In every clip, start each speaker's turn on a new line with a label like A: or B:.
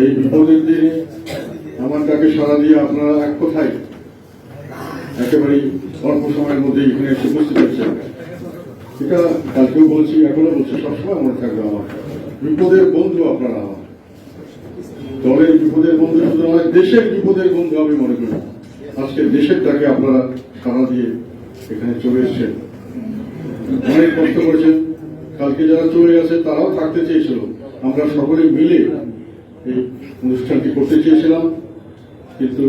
A: এই বিপদের দিনে আমার ডাকে সাড়া দিয়ে আপনারা এক কথায় একেবারেই অল্প সময়ের মধ্যে এখানে এসে উপস্থিত হচ্ছেন। এটা কালকেও বলছি, এখনো বলছি, সবসময় মনে থাকবে আমার বিপদের বন্ধু আপনারা। আমার দলের বিপদের বন্ধু শুধু নয়, দেশের বিপদের বন্ধু আমি মনে করি। আজকে দেশের ডাকে আপনারা সাড়া দিয়ে এখানে চলে এসেছেন, অনেক কষ্ট করেছেন। কালকে যারা চলে গেছে তারাও থাকতে চেয়েছিল, আমরা সকলে মিলে এই অনুষ্ঠানটি করতে চেয়েছিলাম, কিন্তু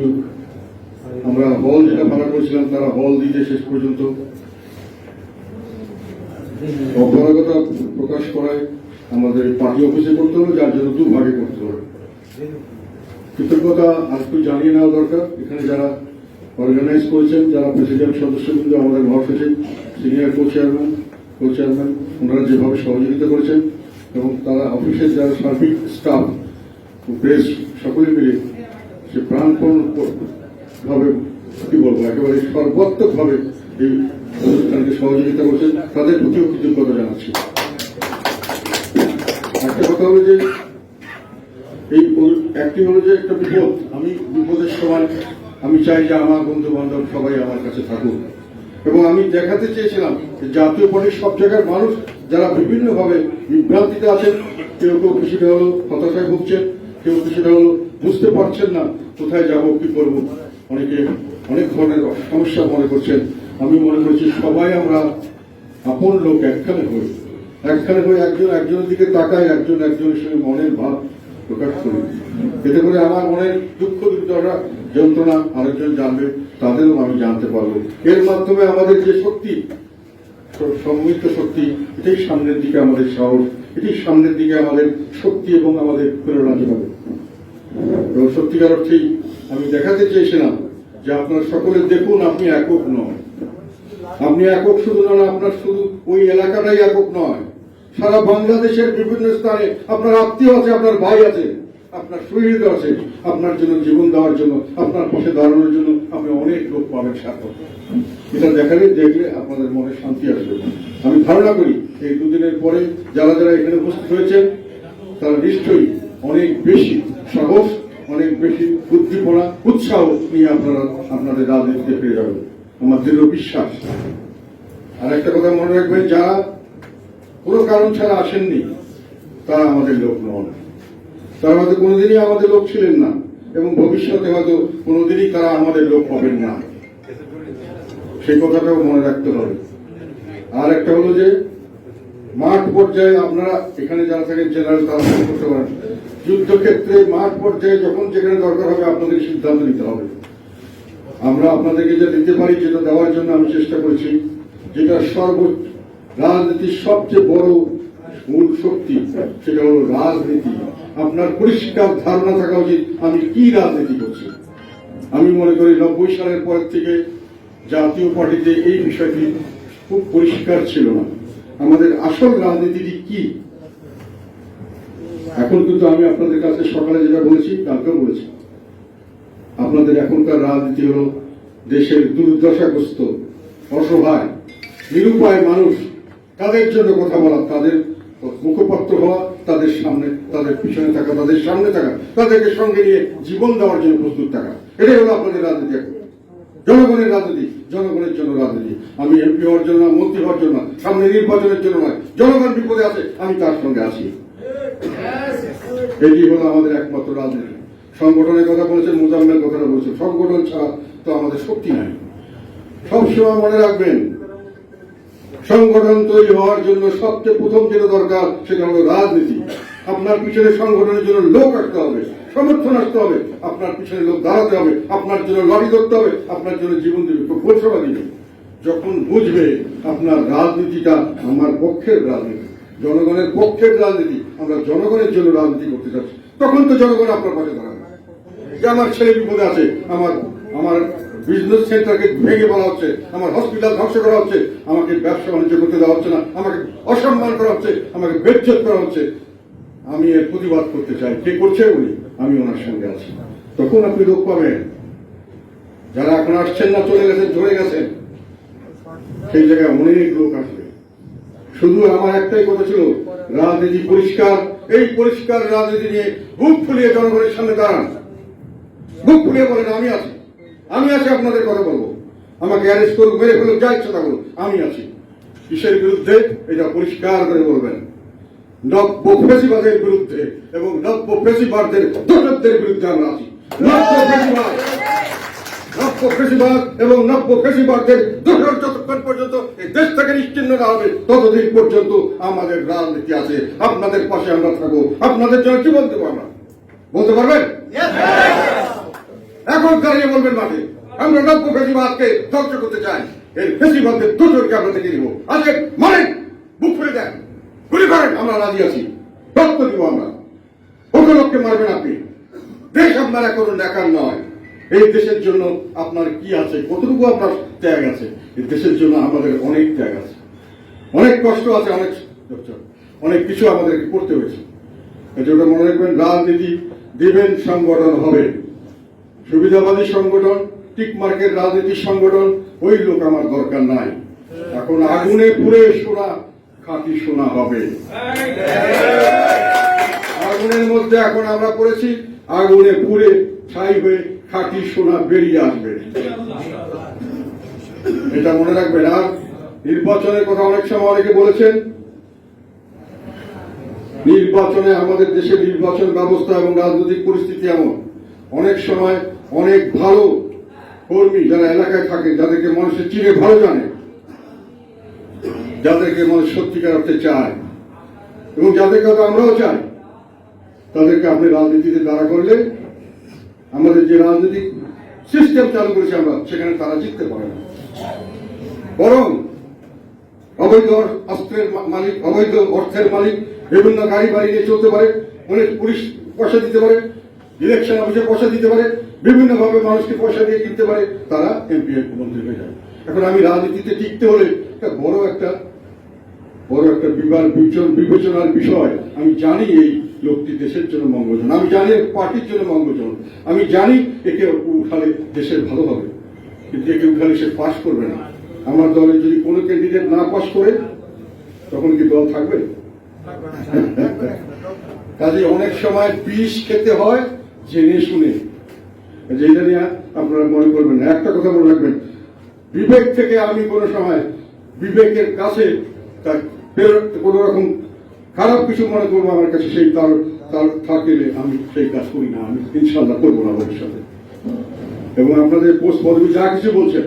A: আমরা হল যেটা ভাড়া করেছিলাম তারা হল দিতে শেষ পর্যন্ত অপারগতা প্রকাশ করায় আমাদের পার্টি অফিসে করতে হবে, যার জন্য দুভাগে করতে হবে। কৃতজ্ঞতা আজকে জানিয়ে নেওয়া দরকার। এখানে যারা অর্গানাইজ করেছেন, যারা প্রেসিডেন্ট সদস্যবৃন্দ, আমাদের মহাসচিব, সিনিয়র কোচেয়ারম্যান, ওনারা যেভাবে সহযোগিতা করেছেন, এবং তারা অফিসের যারা সার্বিক স্টাফ, প্রেস, সকলে মিলে সে প্রাণপণ ভাবে কি বলবো, একেবারে সর্বাত্মক ভাবে এই অনুষ্ঠানকে সহযোগিতা করছেন, তাদের প্রতিও কৃতজ্ঞতা জানাচ্ছি। একটা কথা হলো যে এই একটি হলো যে একটা বিপদ, আমি বিপদের সময় আমি চাই যে আমার বন্ধু বান্ধব সবাই আমার কাছে থাকুক, এবং আমি দেখাতে চেয়েছিলাম জাতীয় পার্টির সব জায়গার মানুষ যারা বিভিন্নভাবে বিভ্রান্তিতে আছেন, কেউ কেউ কিছুটা হলো হতাশায় ভুগছেন, কেউ কিছুটা হলো বুঝতে পারছেন না কোথায় যাব, কি করব, অনেকে অনেক ধরনের সমস্যা মনে করছেন। আমি মনে করছি সবাই আমরা আপন লোক একখানে হয়ে একজন একজনের দিকে তাকায়, একজন একজনের সঙ্গে মনের ভাব প্রকাশ করি। এতে করে আমার মনের দুঃখ দুর্দশা যন্ত্রণা আরেকজন জানবে, তাদেরও আমি জানতে পারবো। এর মাধ্যমে আমাদের যে শক্তি, সম্মিলিত শক্তি, এটাই সামনের দিকে আমাদের সাহস, এটাই সামনের দিকে আমাদের শক্তি এবং আমাদের প্রেরণা যোগাবে। এবং সত্যিকার অর্থেই আমি দেখাতে চেয়েছিলাম যে আপনারা সকলে দেখুন, আপনি একক নন। আপনি একক শুধু নন, আপনার শুধু ওই এলাকাটাই একক নয়, সারা বাংলাদেশের বিভিন্ন স্থানে আপনার আত্মীয় আছে, আপনার ভাই আছে, আপনার শহীদ আছে, আপনার জন্য জীবন দেওয়ার জন্য, আপনার পাশে দাঁড়ানোর জন্য আপনি অনেক লোক পাবেন সাথে। এটা দেখলে আপনাদের মনে শান্তি আসবে। আমি ধারণা করি এই দুদিনের পরে যারা যারা এখানে উপস্থিত হয়েছেন তারা নিশ্চয়ই অনেক বেশি সাহস, অনেক বেশি উদ্দীপনা, উৎসাহ নিয়ে আপনারা আপনাদের রাজনীতিতে ফিরে যাবেন, আমার দৃঢ় বিশ্বাস। আর একটা কথা মনে রাখবেন, যারা কোনো কারণ ছাড়া আসেননি তারা আমাদের লোক নন, তারা হয়তো কোনোদিনই আমাদের লোক ছিলেন না, এবং ভবিষ্যতে হয়তো কোনোদিনই তারা আমাদের লোক হবেন না, সেই কথাটাও মনে রাখতে হবে। আর একটা হলো যে মাঠ পর্যায়ে আপনারা এখানে যারা থাকেন জেনারেল তারা করতে পারেন, যুদ্ধক্ষেত্রে মাঠ পর্যায়ে যখন যেখানে দরকার হবে আপনাদের সিদ্ধান্ত নিতে হবে। আমরা আপনাদেরকে যা দিতে পারি যেটা দেওয়ার জন্য আমি চেষ্টা করছি, যেটা রাজনীতির সবচেয়ে বড় মূল শক্তি, সেটা হলো রাজনীতি। আপনার পরিষ্কার ধারণা থাকা উচিত আমি কি রাজনীতি করছি। আমি মনে করি 90 সালের পর থেকে জাতীয় পার্টিতে এই বিষয়টি খুব পরিষ্কার ছিল না, আমাদের আসল রাজনীতিটি কি। এখন কিন্তু আমি আপনাদের কাছে সকালে যেটা বলেছি, কালকেও বলেছি, আপনাদের এখনকার রাজনীতি হল দেশের দুর্দশাগ্রস্ত, অসহায়, নিরুপায় মানুষ, তাদের জন্য কথা বলা, তাদের মুখপাত্র হওয়া, তাদের সামনে, তাদের পিছনে থাকা, তাদের সামনে থাকা, তাদেরকে সঙ্গে নিয়ে জীবন দেওয়ার জন্য প্রস্তুত থাকা, এটাই হলো আপনাদের রাজনীতি। এখন জনগণের রাজনীতি, জনগণের জন্য রাজনীতি। আমি এমপি হওয়ার জন্য, মন্ত্রী হওয়ার জন্য, সামনে নির্বাচনের জন্য নয়, জনগণ বিপদে আছে আমি তার সঙ্গে আছি, এটি হলো আমাদের একমাত্র রাজনীতি। সংগঠনের কথা বলেছেন, মোজাম্মেল কথাটা বলেছেন, সংগঠন ছাড়া তো আমাদের শক্তি নাই। সবসময় মনে রাখবেন, সংগঠন তৈরি হওয়ার জন্য সবচেয়ে প্রথম যেটা দরকার সেটা হলো রাজনীতি। আপনার পিছনে সংগঠনের জন্য লোক আসতে হবে, সমর্থন আসতে হবে, আপনার পিছনে লোক দাঁড়াতে হবে, আপনার জন্য লড়াই করতে হবে, আপনার জন্য জীবন দেবে, পরিষেবা দিবে। যখন বুঝবে আপনার রাজনীতিটা আমার পক্ষের রাজনীতি, জনগণের পক্ষের রাজনীতি, আমরা জনগণের জন্য রাজনীতি করতে চাচ্ছি, তখন তো জনগণ আপনার পাশে দাঁড়াবে। যে আমার ছেলে বিপদে আছে, আমার বিজনেস সেন্টারকে ভেঙে বলা হচ্ছে, আমার হসপিটাল ধ্বংস করা হচ্ছে, আমাকে ব্যবসা বাণিজ্য করতে দেওয়া হচ্ছে না, আমাকে অসম্মান করা হচ্ছে, আমাকে বেজ্জত করা হচ্ছে, আমি এর প্রতিবাদ করতে চাই। কে করছে উনি? আমি ওনার সঙ্গে আছি। তখন আপনি লোক পাবেন। যারা এখন আসছেন না, চলে গেছেন, ঝরে গেছেন, সেই জায়গায় অনেক লোক আসবে। শুধু আমার একটাই কথা ছিল, রাজনীতি পরিষ্কার, এই পরিষ্কার রাজনীতি নিয়ে বুক ফুলিয়ে জনগণের সামনে দাঁড়ান, বুক ফুলিয়ে বলেন আমি আছি, আমি আছি, আপনাদের কথা বলবো, আমাকে অ্যারেস্ট করুক, মেরে ফেলুক, যা ইচ্ছা তা করুক, আমি আছি। কিসের বিরুদ্ধে এটা পরিষ্কার করে বলবেন, নব্য ফেসিবাদের বিরুদ্ধে এবং নব্য ফেসিবাদদের দোষকদের বিরুদ্ধে আমরা আছি। নব্য ফেসিবাদ এবং নব্য ফেসিবাদদের দোষর যতক্ষণ পর্যন্ত এই দেশ থেকে নিশ্চিন্ন না হবে ততদিন পর্যন্ত আমাদের রাজনীতি আছে, আপনাদের পাশে আমরা থাকবো, আপনাদের জন্য জীবন দেবো। আমরা বলতে পারবেন? এখন দাঁড়িয়ে বলবেন মাঠে আমরা নব্য ফেসিবাদকে ধ্বংস করতে চাই, এই ফেসিবাদদের দোষরকে আমরা দেখে দিব। আজকে মারেন, বুক ফেলে দেন, গুলি করেন, আমরা রাজি আছি, রক্ত দিব আমরা। কত লোককে মারবেন আপনি? দেশ আপনার এখন দেখার নয়। এই দেশের জন্য আপনার কি আছে, কতটুকু আপনার ত্যাগ আছে? এই দেশের জন্য আমাদের অনেক ত্যাগ আছে, অনেক কষ্ট আছে, অনেক কিছু আমাদেরকে করতে হয়েছে। এটা মনে রাখবেন, রাজনীতি দিবেন সংগঠন হবে, সুবিধাবাদী সংগঠন, টিকমার্কের রাজনীতির সংগঠন, ওই লোক আমার দরকার নাই। এখন আগুনে পুড়ে সোনা খাঁটি সোনা হবে। আগুনের মধ্যে এখন আমরা পড়েছি, আগুনে পুড়ে ছাই হয়ে খাঁটি সোনা বেরিয়ে আসবে, এটা মনে রাখবেন। আর নির্বাচনের কথা অনেক সময় অনেকে বলেছেন, নির্বাচনে আমাদের দেশের নির্বাচন ব্যবস্থা এবং রাজনৈতিক পরিস্থিতি এমন, অনেক সময় অনেক ভালো কর্মী যারা এলাকায় থাকে, যাদেরকে মানুষের চিনে ভালো জানে, যাদেরকে মানুষ সত্যিকার অর্থে চায় এবং যাদেরকে আমরাও চাই, তাদেরকে আপনি রাজনীতিতে দাঁড়া করলে আমাদের যে রাজনৈতিক সিস্টেম চালু করেছি আমরা, সেখানে তারা জিততে পারে না। বরং অবৈধ অস্ত্রের মালিক, অবৈধ অর্থের মালিক বিভিন্ন গাড়ি বাড়ি নিয়ে চলতে পারে, অনেক পুলিশ পয়সা দিতে পারে, ইলেকশন অফিসে পয়সা দিতে পারে, বিভিন্ন ভাবে মানুষকে পয়সা দিয়ে কিনতে পারে, তারা এমপি মন্ত্রী হয়ে যায়। এখন আমি রাজনীতিতে টিকতে হলে একটা বড় একটা বিবেচনার বিষয়, আমি জানি এই লোকটি দেশের জন্য মঙ্গলজন, আমি জানি পার্টির জন্য মঙ্গলজন, আমি জানি একে উঠালে দেশের ভালো হবে, কিন্তু একে উঠালে সে পাস করবে না। আমার দলে যদি কোনো ক্যান্ডিডেট না পাস করে, তখন কি দল থাকবে? কাজে অনেক সময় বিষ খেতে হয় জেনে শুনে, যেটা নিয়ে আপনারা মনে করবেন না। একটা কথা মনে রাখবেন, বিবেক থেকে আমি কোনো সময় বিবেকের কাছে কোন রকম খারাপ কিছু মনে করবো আমার কাছে, সেই তার থাকলে আমি সেই কাজ করি না, আমি ইনশাল্লাহ করবো না ভবিষ্যতে। এবং আপনাদের পোস্ট পদবি যা কিছু বলছেন,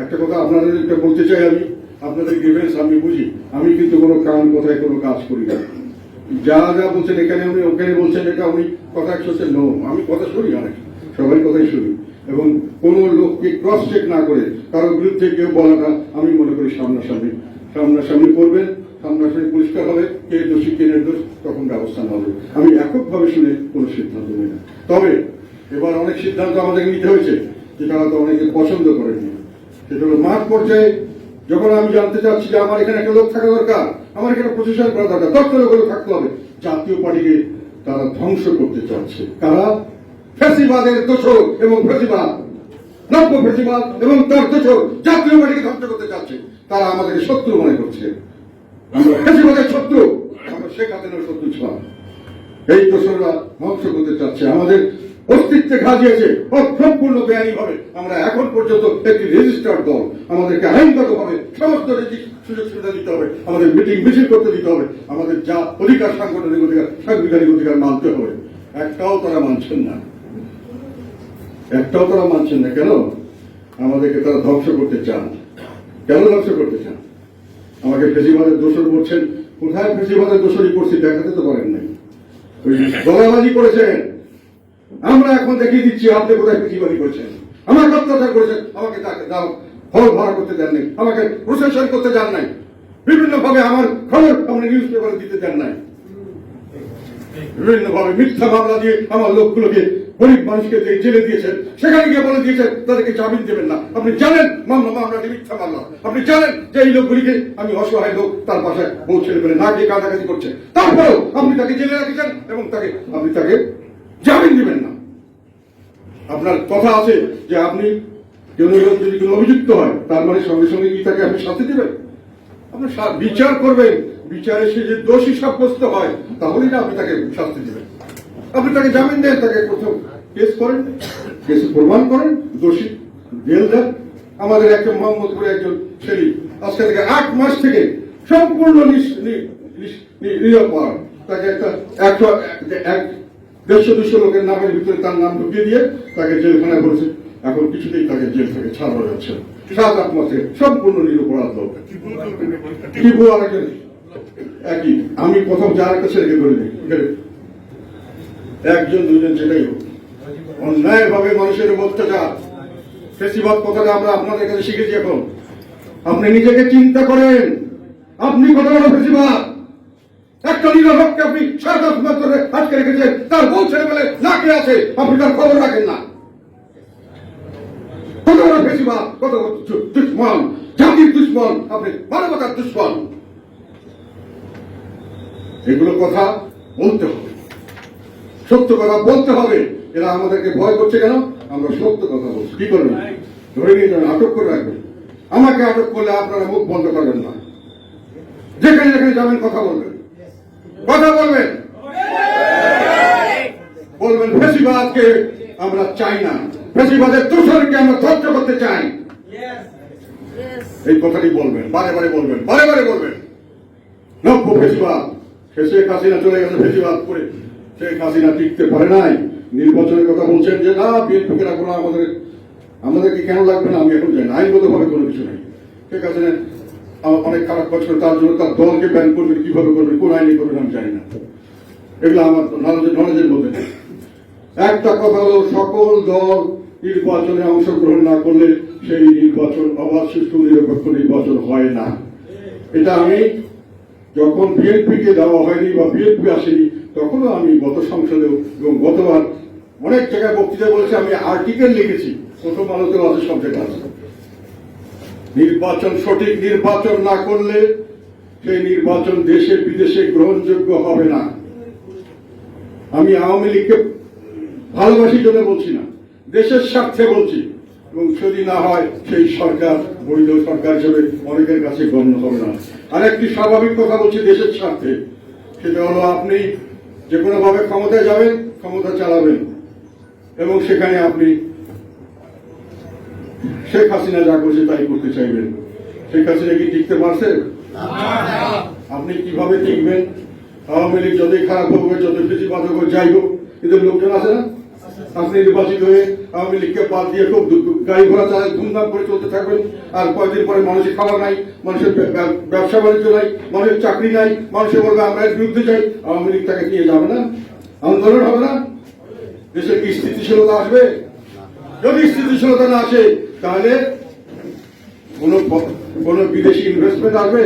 A: একটা কথা আপনাদের বলতে চাই, আমি আপনাদের গ্রিভেন্স আমি বুঝি, আমি কিন্তু কোনো কারণ কথায় কোনো কাজ করি না। যা যা বলছেন এখানে উনি ওখানে বলছেন, এটা উনি কথা শুনছেন, নো, আমি কথা শুনি, অনেক সবাই কথাই শুনি, এবং কোন লোককে ক্রস চেক না করে কারোর বিরুদ্ধে কেউ বলাটা আমি মনে করি সামনাসামনি করবেন, সামনাসামনি পরিষ্কার হবে কে দোষী কে নির্দোষ, তখন ব্যবস্থা হবে। আমি এককভাবে শুনে কোনো সিদ্ধান্ত নিই না। তবে এবার অনেক সিদ্ধান্ত আমাদেরকে নিতে হয়েছে যেটা হয়তো অনেকে পছন্দ করেনি। সেটা হলো মাঠ পর্যায়ে যখন আমি জানতে চাচ্ছি যে আমার এখানে একটা লোক থাকা দরকার, আমার এখানে প্রশাসন করা দরকার, 10 লোক থাকতে হবে, জাতীয় পার্টিকে তারা ধ্বংস করতে চাচ্ছে। কারা? ফ্যাসিবাদের দোষর এবং ফ্যাসিবাদ, নব্য ফ্যাসিবাদ এবং তার দোষর জাতীয় পার্টিকে ধ্বংস করতে চাচ্ছে। তারা আমাদেরকে শত্রু মনে করছে, আমরা ফ্যাসিবাদের শত্রু, আমরা শেখ হাসিনার শত্রু ছিলাম। এই দোষররা ধ্বংস করতে চাচ্ছে, আমাদের অস্তিত্বে ঘা দিয়েছে সম্পূর্ণ বেআইনি ভাবে। আমরা এখন পর্যন্ত একটি রেজিস্টার্ড দল, আমাদেরকে আইনগত ভাবে সমস্ত সুযোগ সুবিধা দিতে হবে, আমাদের মিটিং মিছিল করতে দিতে হবে, আমাদের যা অধিকার, সাংগঠনিক অধিকার, সাংবিধানিক অধিকার মানতে হবে। একটাও তারা মানছেন না, একটাও তারা মানছেন না। কেন? আমাদেরকে তারা ধ্বংস করতে চান। কেন ধ্বংস করতে চান? আমাকে ফেসিবাদের দোষর বলছেন, কোথায় ফেসিবাদের দোষরই করছি দেখাতে তো পারেন নাই, ওই গলাবাজি করেছেন। আমরা এখন দেখিয়ে দিচ্ছি আপনি কোথায় ফেসিবাজি করেছেন, আমাকে অত্যাচার করেছেন, আমাকে ফল ভাড়া করতে দেন নাই, আমাকে প্রশাসন করতে দেন নাই, বিভিন্ন ভাবে আমার খবর আপনি নিউজ পেপারে দিতে দেন নাই, বিভিন্ন ভাবে মিথ্যা মামলা দিয়ে আমার লোকগুলোকে, গরিব মানুষকে জেলে দিয়েছেন, সেখানে গিয়ে বলে দিয়েছেন তাদেরকে জামিন দেবেন না। আপনি জানেন মামলাটি মিথ্যা মামলা, আপনি জানেন যে এই লোকগুলিকে আমি অসহায় লোক তার বাসায় পৌঁছে ফেলে না গিয়ে কাছাকাছি করছে, তারপরেও আপনি তাকে জেলে রাখেছেন এবং আপনি তাকে জামিন দিবেন না। আপনার কথা আছে যে আপনি যদি কোনো অভিযুক্ত হয় তার মানে সঙ্গে সঙ্গে কি তাকে আপনি শাস্তি দেবেন? আপনি বিচার করবেন বিচারে সে যে দোষী সাব্যস্ত হয় তাহলেই না আপনি তাকে শাস্তি দেবেন। আপনি তাকে জামিন দেন, তাকে প্রথম কেস করেন, কেস প্রমাণ করেন, দোষী জেল দেন। আমাদের একজন মোহাম্মদপুরে একজন ছেলে আজকে থেকে 8 মাস থেকে সম্পূর্ণ নিরাপদ, তাকে একটা 100-200 লোকের নামের ভিতরে তার নাম ঢুকিয়ে দিয়ে তাকে জেলখানায় বলেছে। এখন কিছুতেই তাকে জেল থেকে ছাড়ানো যাচ্ছে না। 7-8 মাসে সম্পূর্ণ নিরপরাধ লোক। কি বউ আরেকজন একই, আমি প্রথম যার একটা ছেলেকে ধরে দিই, একজন দুজন যেটাই হোক, অন্যায় ভাবে মানুষের অত্যাচার, ফেসিবাদ কথাটা আমরা আপনাদের কাছে শিখেছি। এখন আপনি নিজেকে চিন্তা করেন, আপনি কত বড় ফেসিবাদ। একটা নিরপেক্ষকে আপনি 7-8 মাস ধরে আটকে রেখেছেন, তার বউ ছেলে পেলে নাকে আছে, আপনি তার খবর রাখেন না। কত বড় ফেসিবাদ, কত বড় দুশ্মন, জাতির দুশ্মন, আপনি মানবতার দুশ্মন। এগুলো কথা বলতে হবে, সত্য কথা বলতে হবে। এরা আমাদেরকে ভয় করছে কেন? আমরা সত্য কথা বলছি। কি করবেন? ধরে নিয়ে যাবেন, আটক করে রাখবেন। আমাকে আটক করলে আপনারা মুখ বন্ধ করবেন না। যেখানে যেখানে যাবেন কথা বলবেন, কথা বলবেন, বলবেন ফেসিবাদকে আমরা চাই না, ফেসিবাদের দোষরকে আমরা ধ্বংস করতে চাই। এই কথাটি বলবেন, বারে বারে বলবেন, বারে বারে বলবেন। নব্য ফেসিবাদ, শেখ হাসিনা চলে গেছে ফেসিবাদ করে, শেখ হাসিনা টিকতে পারে নাই। নির্বাচনের কথা বলছেন যে না বিএনপিকে রাখবো না, আমাদেরকে কেন লাগবে না আমি এখন জানি না। আইনগত ভাবে কোনো কিছু নেই। শেখ হাসিনা অনেক খারাপ কাজ করে, তার জন্য তার দলকে ব্যান করবেন, কিভাবে করবেন, কোন আইনে করবেন আমি জানি না। এগুলো আমার নলেজের মধ্যে নেই। একটা কথা হলো, সকল দল নির্বাচনে অংশগ্রহণ না করলে সেই নির্বাচন অবাধ, সুষ্ঠু, নিরপেক্ষ নির্বাচন হয় না। এটা আমি যখন বিএনপিকে দেওয়া হয়নি বা বিএনপি আসেনি তখনও আমি গত সংসদেও এবং গতবার অনেক জায়গায় বক্তৃতা বলেছি, আমি আর্টিকেল লিখেছি, প্রথম আলোতেও আছে, সব জায়গায় আছে। নির্বাচন, সঠিক নির্বাচন না করলে সেই নির্বাচন দেশে বিদেশে গ্রহণযোগ্য হবে না। আমি আওয়ামী লীগকে ভালোবাসি জন্য বলছি না, দেশের স্বার্থে বলছি। এবং যদি না হয় সেই সরকার বৈধ সরকার হিসেবে অনেকের কাছে গণ্য হবে না। আর একটি স্বাভাবিক কথা বলছি দেশের স্বার্থে, সেটা হলো আপনি যে কোনো ভাবে ক্ষমতায় যাবেন, ক্ষমতা চালাবেন, এবং সেখানে আপনি শেখ হাসিনা যা করছে তাই করতে চাইবেন। শেখ হাসিনা কি টিকতে পারছে? আপনি কিভাবে টিকবেন? আওয়ামী লীগ যতই খারাপ হোক, যতই ফেসিবাদ হোক, যাই হোক, এদের লোকজন আছে না? আপনি নির্বাচিত হয়ে আওয়ামী লীগকে বাদ দিয়ে খুব গাড়ি ঘোড়া চালায় ধুমধাম করে চলতে থাকবেন, আর কয়েকদিন পরে মানুষের খাবার নাই, মানুষের ব্যবসা বাণিজ্য নাই, মানুষের চাকরি নাই, মানুষের বলবে আমরা এর বিরুদ্ধে যাই। আওয়ামী লীগ তাকে নিয়ে যাবে না, আন্দোলন হবে না, দেশের কি স্থিতিশীলতা আসবে? যদি স্থিতিশীলতা না আসে তাহলে কোন বিদেশি ইনভেস্টমেন্ট আসবে?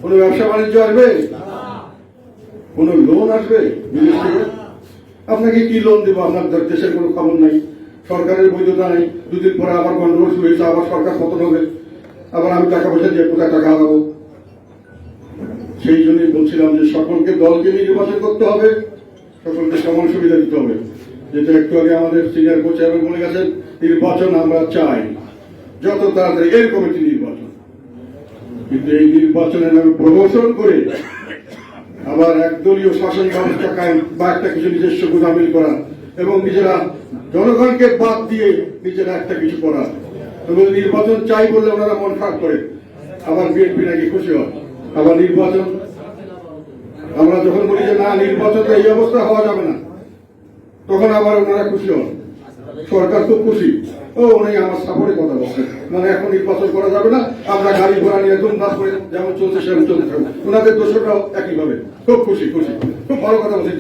A: কোন ব্যবসা বাণিজ্য আসবে? কোন লোন আসবে বিদেশ থেকে? আপনাকে কি লোন দেবো? আপনার দেশের কোনো খবর নাই, সরকারের বৈধতা নেই। দুদিন পরে আবার গন্ডগোল শুরু হয়েছে, আবার সরকার পতন হবে, আবার আমি টাকা পয়সা দিয়ে কোথায় টাকা হারাবো? সেই জন্যই বলছিলাম যে সকলকে দলকে নির্বাচন করতে হবে, সকলকে সমান সুবিধা দিতে হবে। যেটা একটু আগে আমাদের সিনিয়র কোচ বলে গেছেন, নির্বাচন আমরা চাই যত তাড়াতাড়ি, এর কমিটি নির্বাচন। কিন্তু এই নির্বাচনের নামে প্রমোশন করে আবার একদলীয় শাসন ব্যবস্থা কায়েম বা একটা কিছু নিজস্ব গোদামিল করা এবং নিজেরা জনগণকে বাদ দিয়ে নিজেরা একটা কিছু করা, এবং নির্বাচন চাই বললে ওনারা মন খারাপ করে, আবার বিএনপি নাকি খুশি হয়। আবার নির্বাচন আমরা যখন বলি যে না নির্বাচন এই অবস্থা হওয়া যাবে না, তখন আবার ওনারা খুশি হন, সরকার খুব খুশি, ও উনি আমার সাপোর্টে কথা বলছেন, মানে এখন নির্বাচন করা যাবে না, আমরা গাড়ি ঘোড়া নিয়ে ধুমধাম করে যেমন চলছে সেরকম চলতে থাকবো। ওনাদের দোষরাও একইভাবে খুব খুশি, খুব ভালো কথা বলছেন।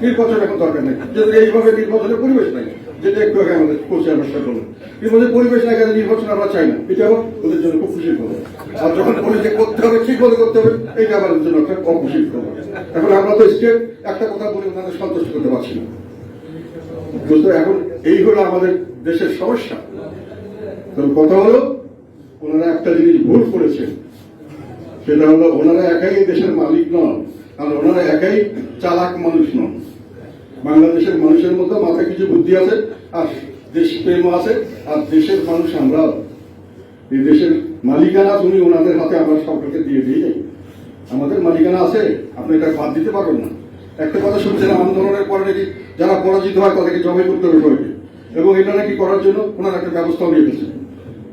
A: নির্বাচন এখন দরকার নেই, যদি এইভাবে নির্বাচনের পরিবেশ নাই, যেটা একটু আগে আমাদের কোচের ব্যবস্থা করলেন, নির্বাচনের পরিবেশ নাই, কাজে নির্বাচন আমরা চাই না, এটা ওদের জন্য খুব খুশির খবর। আর যখন বলি যে করতে হবে, ঠিক মতো করতে হবে, এইটা আমাদের জন্য একটা অখুশির খবর। এখন আমরা তো স্টেট একটা কথা বলে ওনাদের সন্তুষ্ট করতে পারছি না। এখন এই হলো আমাদের দেশের সমস্যা। তো কথা হলো ওনারা একটা জিনিস ভুল করেছেন, সেটা হলো ওনারা একাই দেশের মালিক নন, আর ওনারা একাই চালাক মানুষ নন। বাংলাদেশের মানুষের মধ্যে মাথায় কিছু বুদ্ধি আছে, আর দেশপ্রেম আছে, আর দেশের মানুষ আমরা। এই দেশের মালিকানা তুমি ওনাদের হাতে আমরা সকলকে দিয়ে দিয়ে যাই। আমাদের মালিকানা আছে, আপনি এটা বাদ দিতে পারবেন না। একটা কথা শুনছিলাম, আন্দোলনের পরে নাকি যারা পরাজিত হয় তাদেরকে জবাই করতে হবে সবাইকে, এবং এটা নাকি করার জন্য ওনারা একটা ব্যবস্থাও নিয়ে ফেলছে।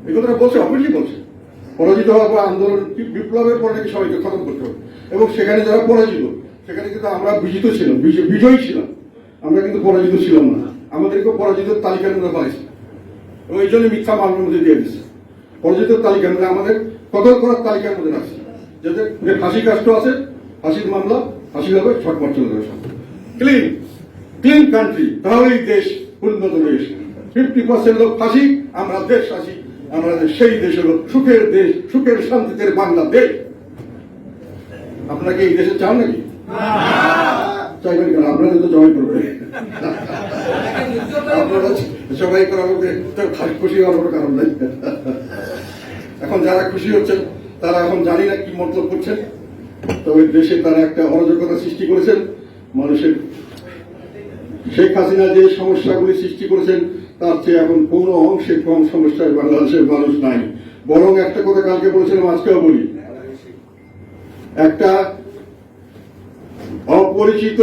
A: এই কথাটা বলছে, অবশ্যই বলছে, পরাজিত হওয়ার পর আন্দোলন বিপ্লবের পরে নাকি সবাইকে খতম করতে হবে। এবং সেখানে যারা পরাজিত, সেখানে কিন্তু আমরা বিজিত ছিলাম, বিজয়ী ছিলাম, আমরা কিন্তু পরাজিত ছিলাম না। আমাদেরকে পরাজিত তালিকার মধ্যে পাইছে, এবং এই জন্য মিথ্যা মামলার মধ্যে দিয়ে দিচ্ছে। পরাজিত তালিকার মধ্যে আমাদের কতল করার তালিকার মধ্যে রাখছে, যাতে ফাঁসি কাষ্ট আছে, ফাঁসির মামলা, ফাঁসি হবে, ছটমট চলে যাবে সব। ক্লিন কান্ট্রি, তাহলেই দেশ উন্নত দেশ। 50% লোক ফাঁসি, আমরা দেশ ফাঁসি, আমরা সেই দেশ হলো সুখের দেশ, সুখের শান্তিতে বাংলাদেশ। আপনারা কি এই দেশে চান নাকি? চাইবেন কেন? আপনাদের তো জবাই করবে, আপনারা সবাই করার মধ্যে খুশি হওয়ার কোনো কারণ নাই। এখন যারা খুশি হচ্ছেন তারা এখন জানি না কি মতলব করছেন, তবে দেশে তারা একটা অরাজকতা সৃষ্টি করেছেন। মানুষের শেখ হাসিনা যে সমস্যাগুলি সৃষ্টি করেছেন তার চেয়ে এখন কোনো অংশে কম সমস্যায় বাংলাদেশের মানুষ নাই। বরং একটা কথা কালকে বলেছিলাম, আজকেও বলি, একটা অপরিচিত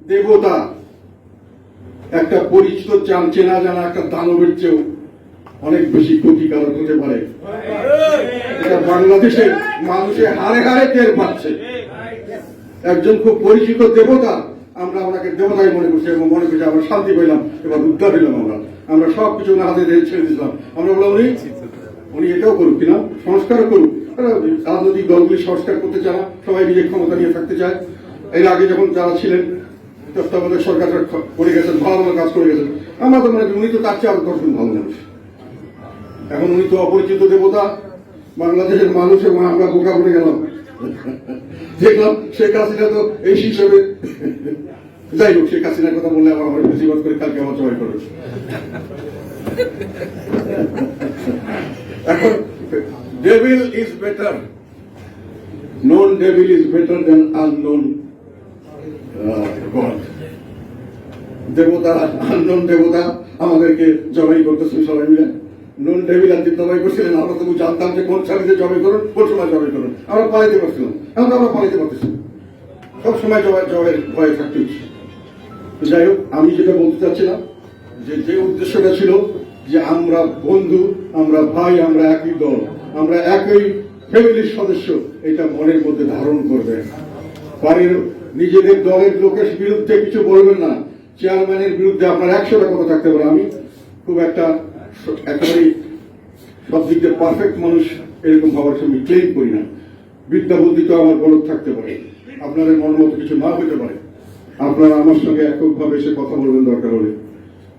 A: দেবতা একটা পরিচিত চেনা জানা একটা দানবের চেয়েও অনেক বেশি ক্ষতিকারক হতে পারে। এটা বাংলাদেশের মানুষের হারে হারে টের পাচ্ছে। একজন খুব পরিচিত দেবতা, আমরা ওনাকে দেবতাই মনে করছি এবং মনে করছি আমরা শান্তি পেলাম, এবার উদ্ধার হইলাম। আমরা সবকিছু ওনার হাতে ছেড়ে দিয়েছিলাম। আমরা বললাম উনি এটাও করুক কিনা, সংস্কারও করুক। রাজনৈতিক দলগুলি সংস্কার করতে চায় না, সবাই নিজের ক্ষমতা নিয়ে থাকতে চায়। এর আগে যখন যারা ছিলেন তত্ত্বাবধায়ক সরকার করে গেছেন, ভালো ভালো কাজ করে গেছেন, আমরা তো মনে করি উনি তো তার চেয়ে আরো 10 গুণ ভালো মানুষ। এখন উনি তো অপরিচিত দেবতা, বাংলাদেশের মানুষ, এবং আমরা বোকা বলে গেলাম। দেখলাম শেখ হাসিনা তো এই হিসেবে, যাই হোক, শেখ হাসিনার কথা বললে আমার বেশিরভাগ করে কালকে আমার জবাই করবে। এখন devil is better, known devil is better than unknown God. দেবতা, আননোন দেবতা আমাদেরকে জবাই করতেছেন সবাই মিলে। নোন ডেভিল আর জবাই করছিলেন, আমরা তো জানতাম যে কোন সারিতে জবাই করুন, কোন সময় জবাই করুন, আমরা পালাইতে পারছিলাম। আমরা পালাইতে পারতেছি, সবসময় জবাইয়ের ভয়ে থাকতে হচ্ছে। যাই হোক, আমি যেটা বলতে চাচ্ছিলাম, যে উদ্দেশ্যটা ছিল যে আমরা বন্ধু, আমরা ভাই, আমরা একই দল, আমরা একই ফ্যামিলির সদস্য, এটা মনের মধ্যে ধারণ করবেন। বাড়ির নিজেদের দলের লোকের বিরুদ্ধে কিছু বলবেন না। চেয়ারম্যানের বিরুদ্ধে আপনার 100টা কথা থাকতে পারে। আমি খুব একেবারে সব দিক দিয়ে পারফেক্ট মানুষ এরকম হওয়ার সময় ক্লেম করি না। বিদ্যা বুদ্ধি তো আমার বড় থাকতে পারে, আপনাদের মন মতো কিছু না হতে পারে। আপনারা আমার সঙ্গে এককভাবে এসে কথা বলবেন, দরকার হলে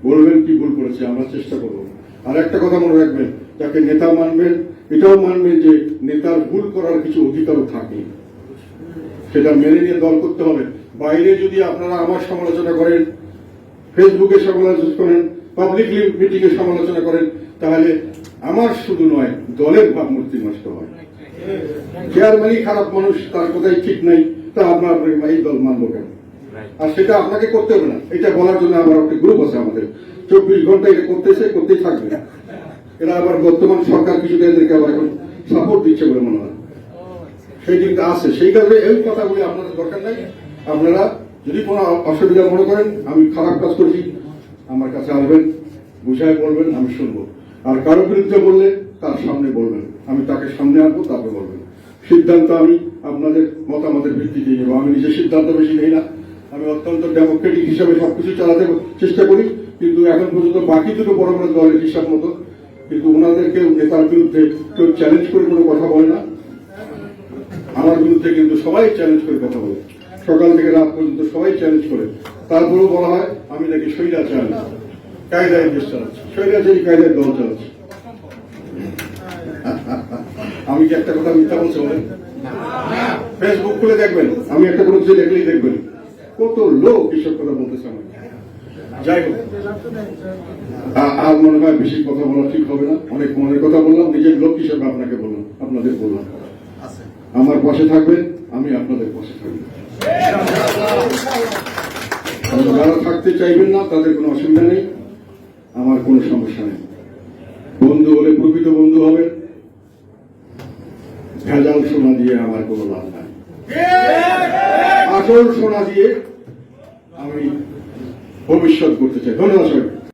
A: বলবেন কি ভুল করেছে, আমরা চেষ্টা করব। আর একটা কথা মনে রাখবেন, যাকে নেতা মানবেন এটাও মানবেন যে নেতার ভুল করার কিছু অধিকারও থাকে, সেটা মেনে নিয়ে দল করতে হবে। বাইরে যদি আপনারা আমার সমালোচনা করেন, ফেসবুকে সমালোচনা করেন, পাবলিকলি মিটিং এ সমালোচনা করেন, তাহলে আমার শুধু নয়, দলের ভাবমূর্তি নষ্ট হয়। চেয়ারম্যানই খারাপ মানুষ, তার কোথায় ঠিক নাই, তা আপনার এই দল মানব কেন? আর সেটা আপনাকে করতে হবে না। এটা বলার জন্য আমার একটা গ্রুপ আছে, আমাদের 24 ঘন্টা এটা করতেই থাকবে। এরা আবার বর্তমান সরকার কিছুটা এদেরকে আবার এখন সাপোর্ট দিচ্ছে বলে মনে হয়, সেই দিকটা আছে। সেই কারণে এই কথাগুলি আপনাদের দরকার নাই। আপনারা যদি কোনো অসুবিধা মনে করেন, আমি খারাপ কাজ করছি, আমার কাছে আসবেন, বুঝায় বলবেন, আমি শুনবো। আর কারো বিরুদ্ধে বললে তার সামনে বলবেন, আমি তাকে সামনে আনবো, তারপরে বলবেন। সিদ্ধান্ত আমি আপনাদের মতামতের ভিত্তিতে নেব। আমি নিজের সিদ্ধান্ত বেশি নেই না। আমি অত্যন্ত ডেমোক্রেটিক হিসাবে সবকিছু চালাতে চেষ্টা করি, কিন্তু এখন পর্যন্ত বাকি দুটো বড় বড় দলের হিসাব মতো, কিন্তু ওনাদেরকে নেতার বিরুদ্ধে কেউ চ্যালেঞ্জ করে কোনো কথা বলে না। আমার বিরুদ্ধে কিন্তু সবাই চ্যালেঞ্জ করে কথা বলে, সকাল থেকে রাত পর্যন্ত সবাই চ্যালেঞ্জ করে। তারপরেও বলা হয় আমি নাকি স্বৈরাচার, কায়দায় দেশ চালাচ্ছি, স্বৈরাচারী কায়দায় দল চালাচ্ছি। আমি কি একটা কথা মিথ্যা বলছি বলেন? ফেসবুক খুলে দেখবেন, আমি একটা কোনো কিছু দেখলেই দেখবেন কত লোক এসব কথা বলতেছে আমার। যাই হোক, আর মনে হয় বেশি কথা বলা ঠিক হবে না। অনেক মনের কথা বললাম, নিজের লোক হিসেবে আপনাকে বললাম, আপনাদের বললাম। আমার পাশে থাকবেন, আমি আপনাদের পাশে থাকবো। যারা থাকতে চাইবেন না তাদের কোনো অসুবিধা নেই, আমার কোনো সমস্যা নেই। বন্ধু হলে প্রকৃত বন্ধু হবে, ভেজাল সোনা দিয়ে আমার কোনো লাভ নাই। আসল সোনা দিয়ে আমি ভবিষ্যৎ করতে চাই। ধন্যবাদ সবাই।